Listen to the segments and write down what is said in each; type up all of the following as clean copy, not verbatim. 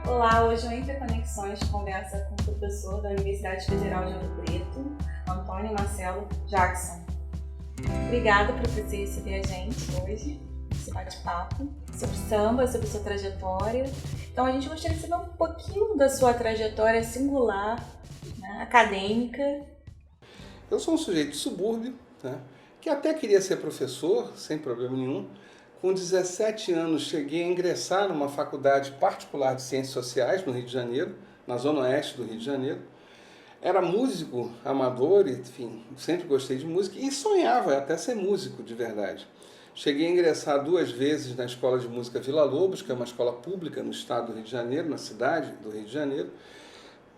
Olá, hoje o Entre Conexões conversa com o professor da Universidade Federal de Ouro Preto, Antônio Marcelo Jackson. Obrigada por você receber a gente hoje, esse bate-papo sobre samba, sobre sua trajetória. Então a gente gostaria de saber um pouquinho da sua trajetória singular, né, acadêmica. Eu sou um sujeito de subúrbio, né, que até queria ser professor, sem problema nenhum. Com 17 anos cheguei a ingressar numa faculdade particular de Ciências Sociais no Rio de Janeiro, na zona oeste do Rio de Janeiro. Era músico amador, enfim, sempre gostei de música e sonhava até ser músico de verdade. Cheguei a ingressar 2 vezes na Escola de Música Vila Lobos, que é uma escola pública no estado do Rio de Janeiro, na cidade do Rio de Janeiro.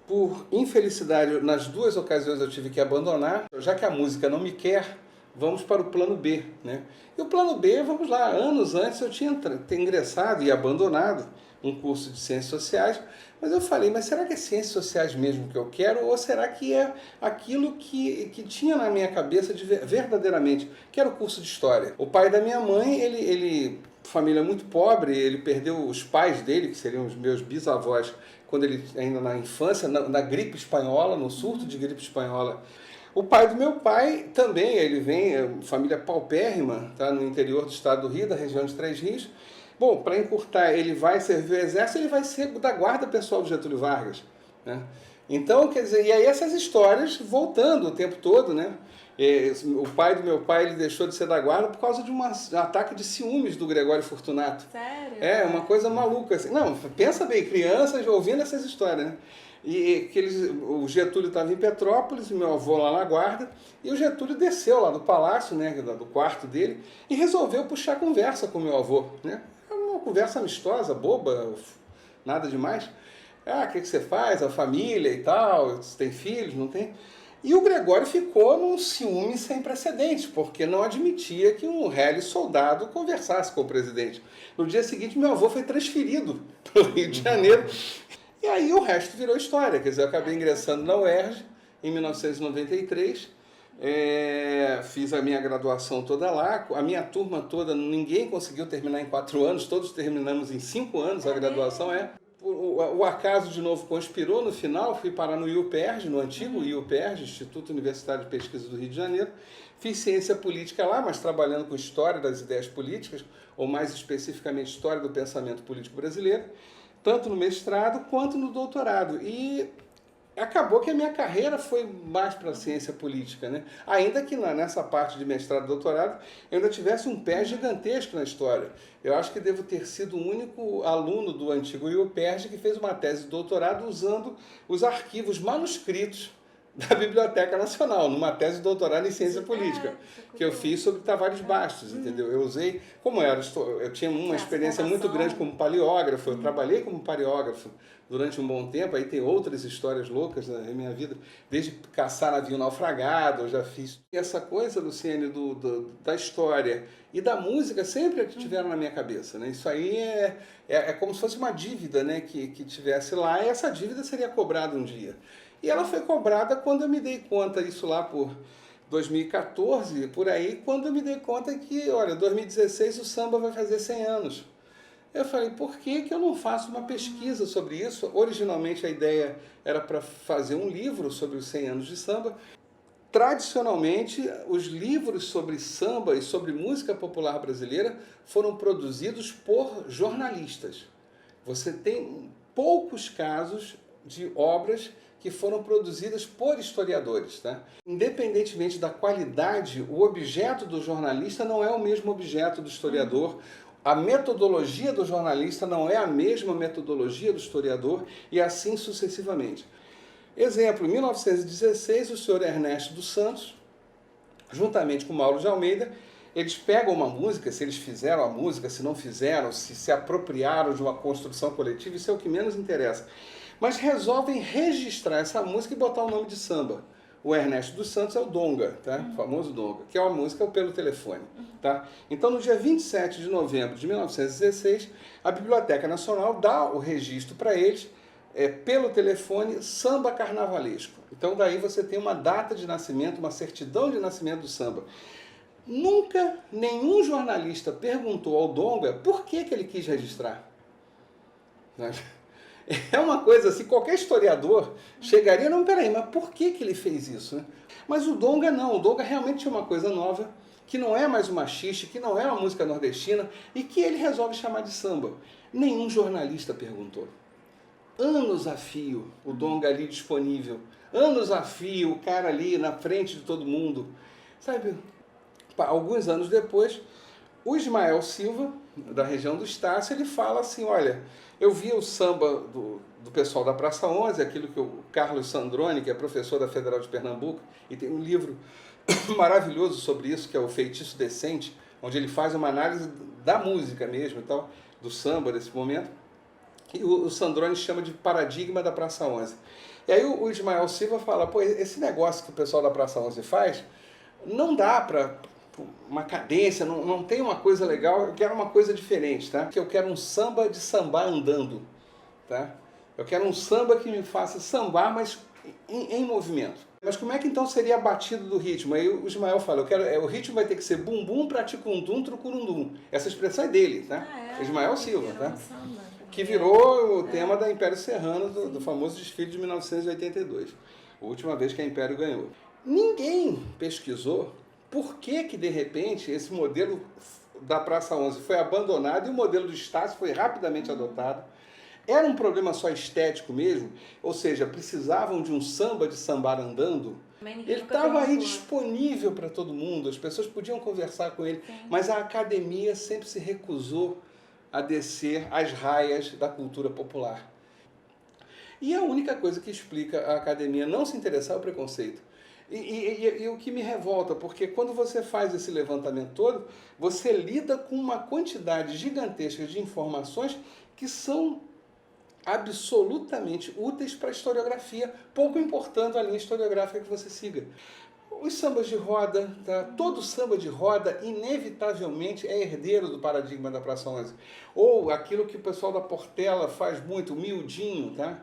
Por infelicidade, nas 2 ocasiões eu tive que abandonar, já que a música não me quer. Vamos para o plano B, né? E o plano B, vamos lá, anos antes eu tinha ingressado e abandonado um curso de Ciências Sociais, mas eu falei, mas será que é Ciências Sociais mesmo que eu quero, ou será que é aquilo que tinha na minha cabeça verdadeiramente, que era o curso de História? O pai da minha mãe, ele família muito pobre, ele perdeu os pais dele, que seriam os meus bisavós, quando ele ainda na infância, na gripe espanhola, no surto de gripe espanhola. O pai do meu pai também, ele vem, família paupérrima, tá, no interior do estado do Rio, da região de Três Rios. Bom, para encurtar, ele vai servir o exército, ele vai ser da guarda pessoal do Getúlio Vargas, né? Então, quer dizer, e aí essas histórias voltando o tempo todo, né? O pai do meu pai, ele deixou de ser da guarda por causa de um ataque de ciúmes do Gregório Fortunato. Sério? É, uma coisa maluca, assim. Não, pensa bem, crianças ouvindo essas histórias, né? E o Getúlio estava em Petrópolis, meu avô lá na guarda, e o Getúlio desceu lá do palácio, né, do quarto dele, e resolveu puxar conversa com meu avô, né? Uma conversa amistosa, boba, nada demais. Ah, o que você faz? A família e tal, você tem filhos, não tem? E o Gregório ficou num ciúme sem precedentes, porque não admitia que um réis soldado conversasse com o presidente. No dia seguinte, meu avô foi transferido para o Rio de Janeiro. E aí o resto virou história, quer dizer, eu acabei ingressando na UERJ em 1993, fiz a minha graduação toda lá, a minha turma toda, ninguém conseguiu terminar em 4 anos, todos terminamos em 5 anos, a graduação O acaso de novo conspirou no final, fui parar no IUPERJ, no antigo IUPERJ, Instituto Universitário de Pesquisa do Rio de Janeiro, fiz ciência política lá, mas trabalhando com história das ideias políticas, ou mais especificamente história do pensamento político brasileiro, tanto no mestrado quanto no doutorado. E acabou que a minha carreira foi mais para a ciência política, né? Ainda que nessa parte de mestrado e doutorado eu ainda tivesse um pé gigantesco na história. Eu acho que devo ter sido o único aluno do antigo IUPERJ que fez uma tese de doutorado usando os arquivos manuscritos da Biblioteca Nacional, numa tese de doutorado em ciência política, que eu fiz sobre Tavares Bastos, entendeu? Eu usei, eu tinha uma experiência muito grande como paleógrafo, eu trabalhei como paleógrafo durante um bom tempo, aí tem outras histórias loucas na minha vida, desde caçar navio naufragado, eu já fiz. E essa coisa, Luciene, da história e da música sempre tiveram na minha cabeça, né? Isso aí é como se fosse uma dívida, né, que tivesse lá, e essa dívida seria cobrada um dia. E ela foi cobrada quando eu me dei conta, isso lá por 2014, por aí, quando eu me dei conta que, olha, 2016 o samba vai fazer 100 anos. Eu falei, por que eu não faço uma pesquisa sobre isso? Originalmente a ideia era para fazer um livro sobre os 100 anos de samba. Tradicionalmente, os livros sobre samba e sobre música popular brasileira foram produzidos por jornalistas. Você tem poucos casos de obras que foram produzidas por historiadores, tá? Independentemente da qualidade, o objeto do jornalista não é o mesmo objeto do historiador, a metodologia do jornalista não é a mesma metodologia do historiador e assim sucessivamente. Exemplo, em 1916, o senhor Ernesto dos Santos, juntamente com Mauro de Almeida, eles pegam uma música, se eles fizeram a música, se não fizeram, se apropriaram de uma construção coletiva, isso é o que menos interessa. Mas resolvem registrar essa música e botar o nome de samba. O Ernesto dos Santos é o Donga, tá? O famoso Donga, que é uma música pelo telefone. Tá? Então, no dia 27 de novembro de 1916, a Biblioteca Nacional dá o registro para eles, pelo telefone, samba carnavalesco. Então, daí você tem uma data de nascimento, uma certidão de nascimento do samba. Nunca nenhum jornalista perguntou ao Donga por que ele quis registrar. É uma coisa assim, qualquer historiador chegaria, não, peraí, mas por que ele fez isso? Né? Mas o Donga não, o Donga realmente tinha uma coisa nova, que não é mais uma machixe, que não é uma música nordestina, e que ele resolve chamar de samba. Nenhum jornalista perguntou. Anos a fio, o Donga ali disponível, anos a fio, o cara ali na frente de todo mundo. Sabe, alguns anos depois, o Ismael Silva, da região do Estácio, ele fala assim, olha, eu vi o samba do pessoal da Praça 11, aquilo que o Carlos Sandrone, que é professor da Federal de Pernambuco, e tem um livro maravilhoso sobre isso, que é o Feitiço Decente, onde ele faz uma análise da música mesmo e tal, do samba desse momento, e o Sandrone chama de paradigma da Praça 11. E aí o Ismael Silva fala, pô, esse negócio que o pessoal da Praça 11 faz, não dá para uma cadência, não tem uma coisa legal, eu quero uma coisa diferente, tá? Que eu quero um samba de sambar andando, tá? Eu quero um samba que me faça sambar, mas em movimento. Mas como é que então seria a batida do ritmo? Aí o Ismael fala, o ritmo vai ter que ser bumbum, praticundum, trucurundum. Essa expressão é dele, tá? Ismael Silva, tá? Que virou o tema da Império Serrano, do famoso desfile de 1982. A última vez que a Império ganhou. Ninguém pesquisou por que de repente esse modelo da Praça 11 foi abandonado e o modelo do Estácio foi rapidamente adotado. Era um problema só estético mesmo, ou seja, precisavam de um samba de sambar andando. Ele estava aí disponível para todo mundo, as pessoas podiam conversar com ele, mas a academia sempre se recusou a descer as raias da cultura popular. E a única coisa que explica a academia não se interessar é o preconceito. E o que me revolta, porque quando você faz esse levantamento todo, você lida com uma quantidade gigantesca de informações que são absolutamente úteis para a historiografia, pouco importando a linha historiográfica que você siga. Os sambas de roda, tá? Todo samba de roda inevitavelmente é herdeiro do paradigma da Praça 11. Ou aquilo que o pessoal da Portela faz muito, o miudinho, tá?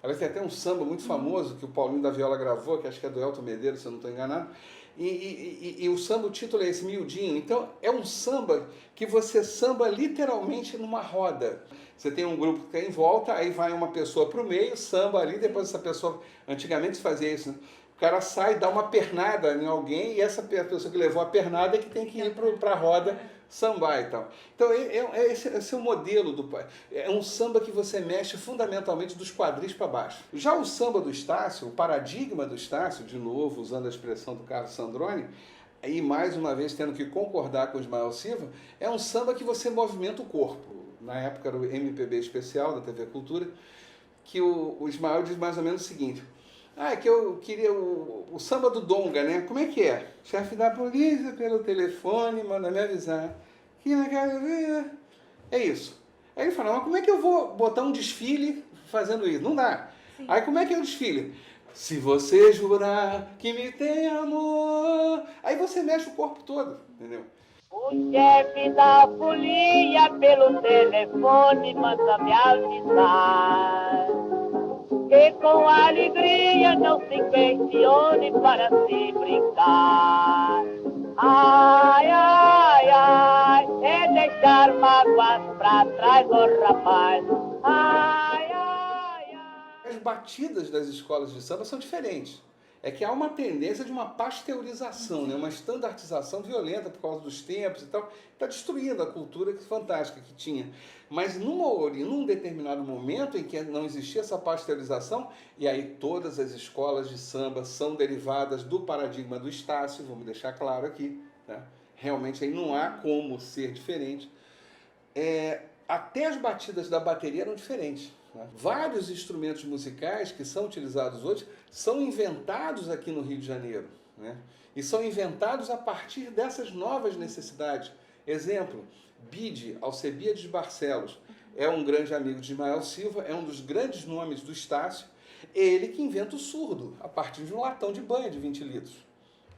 Ela tem até um samba muito famoso que o Paulinho da Viola gravou, que acho que é do Elton Medeiros, se eu não estou enganado. E o samba, o título é esse, miudinho. Então é um samba que você samba literalmente numa roda. Você tem um grupo que está em volta, aí vai uma pessoa para o meio, samba ali, depois essa pessoa, antigamente se fazia isso, né? O cara sai, dá uma pernada em alguém e essa pessoa que levou a pernada é que tem que ir para a roda sambar e tal. Então esse é o modelo do... É um samba que você mexe fundamentalmente dos quadris para baixo. Já o samba do Estácio, o paradigma do Estácio, de novo usando a expressão do Carlos Sandrone, e mais uma vez tendo que concordar com o Ismael Silva, é um samba que você movimenta o corpo. Na época era o MPB especial da TV Cultura, que o Ismael diz mais ou menos o seguinte: é que eu queria o samba do Donga, né? Como é que é? Chefe da polícia pelo telefone manda me avisar que na casa... É isso. Aí ele fala, mas como é que eu vou botar um desfile fazendo isso? Não dá. Sim. Aí como é que é o desfile? Se você jurar que me tem amor... Aí você mexe o corpo todo, entendeu? O chefe da polícia pelo telefone manda me avisar que com alegria não se questione para se brincar. Ai, ai, ai, é deixar mágoas pra trás, ô rapaz. Ai, ai, ai. As batidas das escolas de samba são diferentes. É que há uma tendência de uma pasteurização, né? Uma estandartização violenta por causa dos tempos e tal, está destruindo a cultura fantástica que tinha. Mas num determinado momento em que não existia essa pasteurização, e aí todas as escolas de samba são derivadas do paradigma do Estácio, vamos deixar claro aqui, tá? Realmente aí não há como ser diferente. Até as batidas da bateria eram diferentes. Vários instrumentos musicais que são utilizados hoje são inventados aqui no Rio de Janeiro, né? E são inventados a partir dessas novas necessidades. Exemplo, Bide, Alcebiades Barcelos, é um grande amigo de Ismael Silva, é um dos grandes nomes do Estácio, ele que inventa o surdo, a partir de um latão de banha de 20 litros.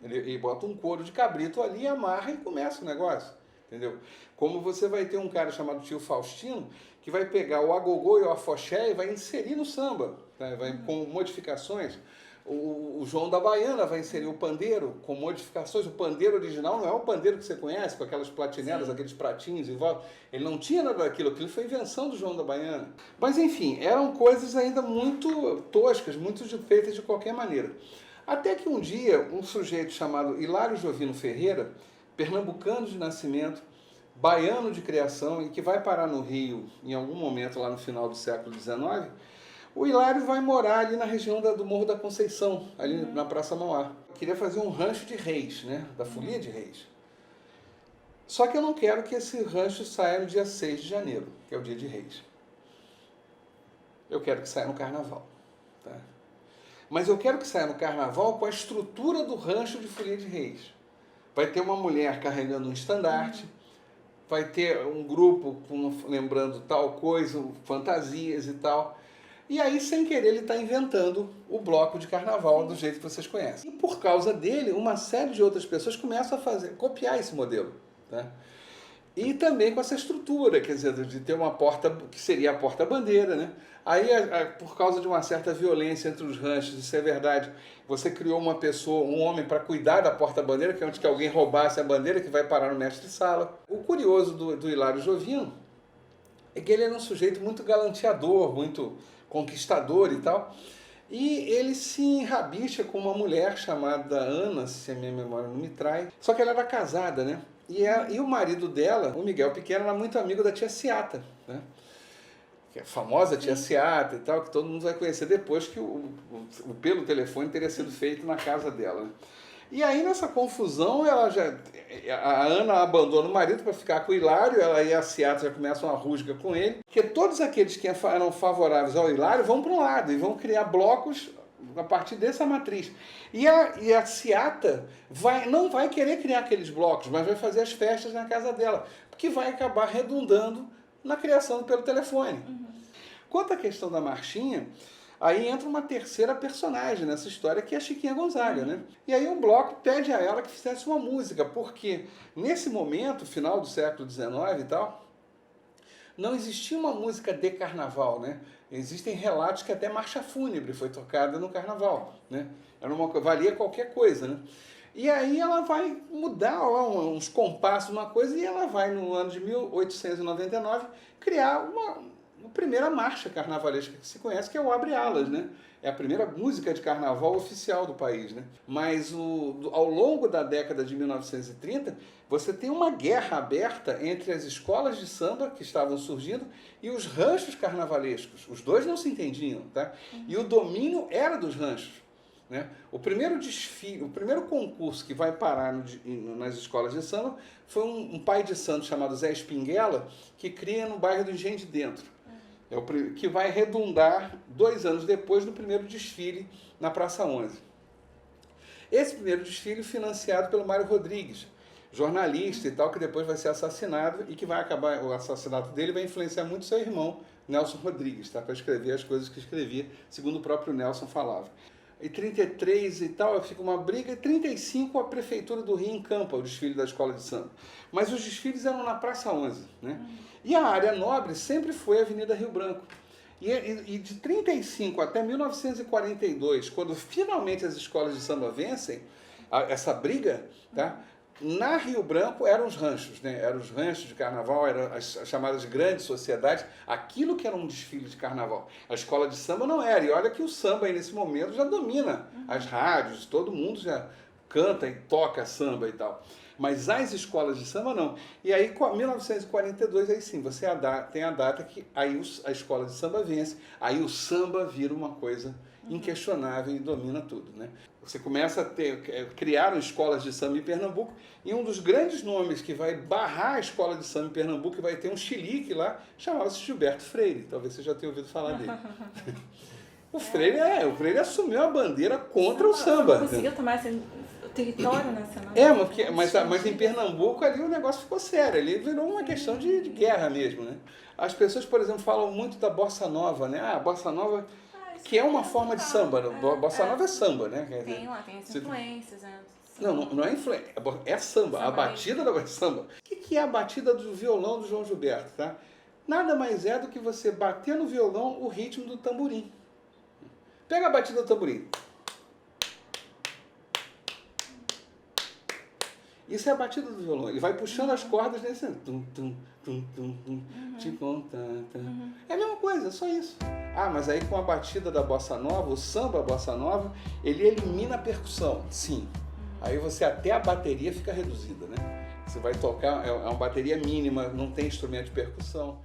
Ele bota um couro de cabrito ali, amarra e começa o negócio. Entendeu? Como você vai ter um cara chamado Tio Faustino, que vai pegar o agogô e o afoxé e vai inserir no samba, tá? Vai com modificações. O João da Baiana vai inserir o pandeiro com modificações. O pandeiro original não é o pandeiro que você conhece, com aquelas platinelas, aqueles pratinhos em volta. Ele não tinha nada daquilo, aquilo foi invenção do João da Baiana. Mas enfim, eram coisas ainda muito toscas, muito feitas de qualquer maneira. Até que um dia, um sujeito chamado Hilário Jovino Ferreira, pernambucano de nascimento, baiano de criação e que vai parar no Rio em algum momento lá no final do século XIX, o Hilário vai morar ali na região do Morro da Conceição, ali na Praça Mauá. Queria fazer um rancho de reis, né? Da folia de reis. Só que eu não quero que esse rancho saia no dia 6 de janeiro, que é o dia de reis. Eu quero que saia no carnaval. Tá? Mas eu quero que saia no carnaval com a estrutura do rancho de folia de reis. Vai ter uma mulher carregando um estandarte, vai ter um grupo lembrando tal coisa, fantasias e tal. E aí, sem querer, ele está inventando o bloco de carnaval do jeito que vocês conhecem. E por causa dele, uma série de outras pessoas começam a copiar esse modelo. Tá? E também com essa estrutura, quer dizer, de ter uma porta, que seria a porta-bandeira, né? Aí, por causa de uma certa violência entre os ranchos, isso é verdade, você criou uma pessoa, um homem para cuidar da porta-bandeira, que é onde que alguém roubasse a bandeira, que vai parar no mestre-sala. O curioso do Hilário Jovino é que ele era um sujeito muito galanteador, muito conquistador e tal, e ele se enrabicha com uma mulher chamada Ana, se a minha memória não me trai, só que ela era casada, né? E o marido dela, o Miguel Pequeno, era muito amigo da tia Ciata, né? Que é a famosa tia Ciata e tal, que todo mundo vai conhecer depois que pelo telefone teria sido feito na casa dela, né? E aí, nessa confusão, a Ana abandona o marido para ficar com o Hilário, ela e a Ciata já começam uma rusga com ele, porque todos aqueles que eram favoráveis ao Hilário vão para um lado e vão criar blocos a partir dessa matriz. E a Ciata não vai querer criar aqueles blocos, mas vai fazer as festas na casa dela, porque vai acabar redundando na criação pelo telefone. Quanto à questão da marchinha, aí entra uma terceira personagem nessa história, que é a Chiquinha Gonzaga, né? E aí o bloco pede a ela que fizesse uma música, porque nesse momento, final do século XIX e tal, não existia uma música de carnaval, né? Existem relatos que até Marcha Fúnebre foi tocada no carnaval, né? Valia qualquer coisa, né? E aí ela vai mudar uns compassos, uma coisa, e ela vai, no ano de 1899, criar uma primeira marcha carnavalesca que se conhece, que é o Abre Alas, né? É a primeira música de carnaval oficial do país, né? Mas ao longo da década de 1930, você tem uma guerra aberta entre as escolas de samba que estavam surgindo e os ranchos carnavalescos. Os dois não se entendiam, tá? E o domínio era dos ranchos. Né? O primeiro desfile, o primeiro concurso que vai parar nas escolas de samba foi um pai de santo chamado Zé Espinguela, que cria no bairro do Engenho de Dentro, que vai redundar 2 anos depois no primeiro desfile na Praça 11. Esse primeiro desfile financiado pelo Mário Rodrigues, jornalista e tal, que depois vai ser assassinado e que vai acabar, o assassinato dele vai influenciar muito seu irmão, Nelson Rodrigues, tá? Para escrever as coisas que escrevia, segundo o próprio Nelson falava. Em 33 e tal, fica uma briga. Em 35, a Prefeitura do Rio encampa o desfile da escola de samba. Mas os desfiles eram na Praça 11. Né? E a área nobre sempre foi a Avenida Rio Branco. E de 35 até 1942, quando finalmente as escolas de samba vencem essa briga, tá? Na Rio Branco eram os ranchos, né? Eram os ranchos de carnaval, eram as chamadas grandes sociedades, aquilo que era um desfile de carnaval. A escola de samba não era, e olha que o samba aí nesse momento já domina as rádios, todo mundo já canta e toca samba e tal. Mas as escolas de samba não. E aí, em 1942, aí sim, você tem a data que aí a escola de samba vence, aí o samba vira uma coisa inquestionável e domina tudo, né? Você começa a criaram escolas de samba em Pernambuco, e um dos grandes nomes que vai barrar a escola de samba em Pernambuco, e vai ter um chilique lá, chamava-se Gilberto Freire. Talvez você já tenha ouvido falar dele. O Freire assumiu a bandeira contra o samba. Conseguiu tomar esse território nacional. Mas em Pernambuco ali o negócio ficou sério, ali virou uma questão de guerra mesmo, né? As pessoas, por exemplo, falam muito da bossa nova, né? A bossa nova, que é uma forma de samba. Bossa nova é samba, né? Tem as influências, né? Não é influência, é samba. A batida é samba. O que é a batida do violão do João Gilberto, tá? Nada mais é do que você bater no violão o ritmo do tamborim. Pega a batida do tamborim. Isso é a batida do violão. Ele vai puxando as cordas nesse... É a mesma coisa, é só isso. Ah, mas aí com a batida da bossa nova, o samba bossa nova, ele elimina a percussão. Sim. Aí você até a bateria fica reduzida, né? Você vai tocar, é uma bateria mínima, não tem instrumento de percussão.